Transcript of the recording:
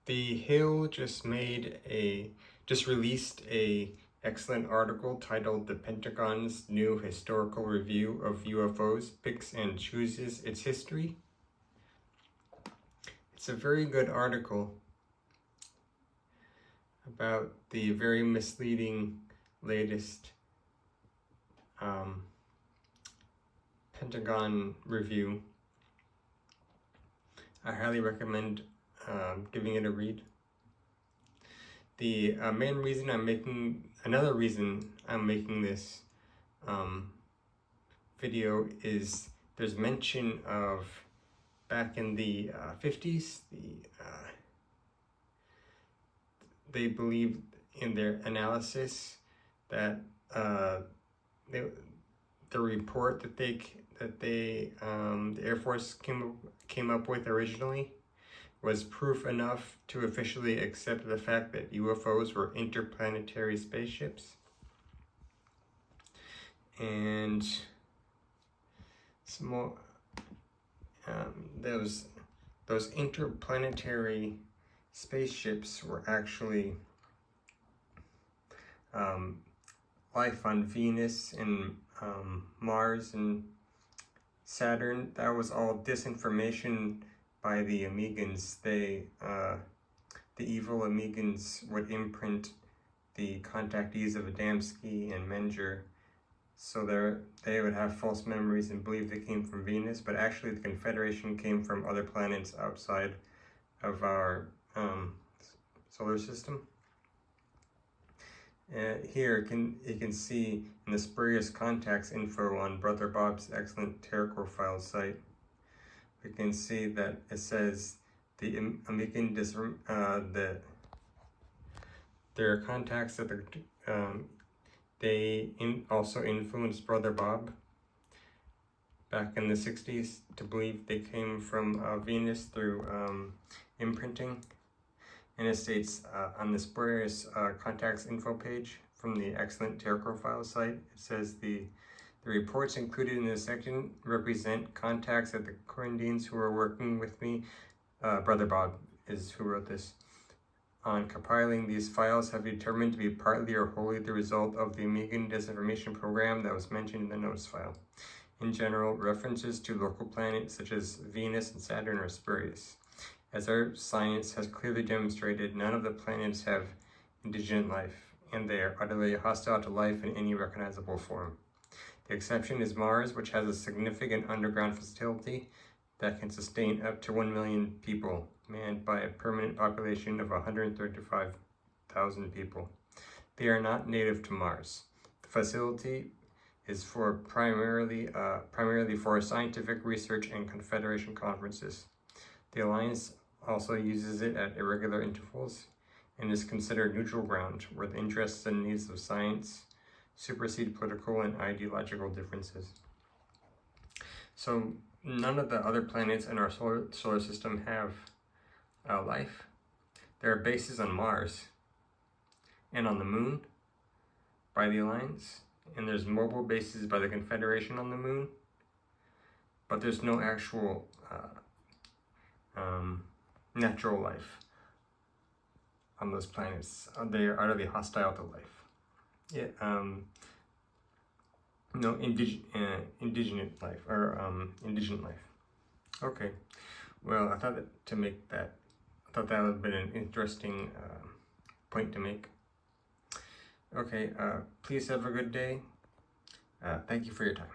The Hill just released a excellent article titled "The Pentagon's New Historical Review of UFOs Picks and Chooses Its History." It's a very good article about the very misleading latest Pentagon review. I highly recommend giving it a read. The main reason another reason I'm making this video is there's mention of back in the 50s, they believed in their analysis that the report that the Air Force came up with originally was proof enough to officially accept the fact that UFOs were interplanetary spaceships. And some more, those interplanetary spaceships were actually life on Venus and Mars and Saturn. That was all disinformation by the Omegans. The evil Omegans would imprint the contactees of Adamski and Menger, so they would have false memories and believe they came from Venus, but actually the Confederation came from other planets outside of our solar system. Here you can see in the spurious contacts info on Brother Bob's excellent Terracore file site, we can see that it says the Omegan their contacts that they also influenced Brother Bob back in the 60s to believe they came from Venus through imprinting. And it states on the spurious contacts info page from the excellent Terracore file site, it says the reports included in this section represent contacts at the Corinthians who are working with me. Brother Bob is who wrote this. On compiling these files have determined to be partly or wholly the result of the Omegan disinformation program that was mentioned in the notes file. In general, references to local planets such as Venus and Saturn are spurious. As our science has clearly demonstrated, none of the planets have intelligent life, and they are utterly hostile to life in any recognizable form. The exception is Mars, which has a significant underground facility that can sustain up to 1 million people, manned by a permanent population of 135,000 people. They are not native to Mars. The facility is primarily for scientific research and Confederation conferences. The Alliance also uses it at irregular intervals and is considered neutral ground where the interests and needs of science supersede political and ideological differences. So none of the other planets in our solar system have life. There are bases on Mars and on the Moon by the Alliance, and there's mobile bases by the Confederation on the Moon, but there's no actual natural life on those planets. They are utterly hostile to life. No indigent life or indigent life. Okay, well, I thought that would have been an interesting point to make. Okay, please have a good day. Thank you for your time.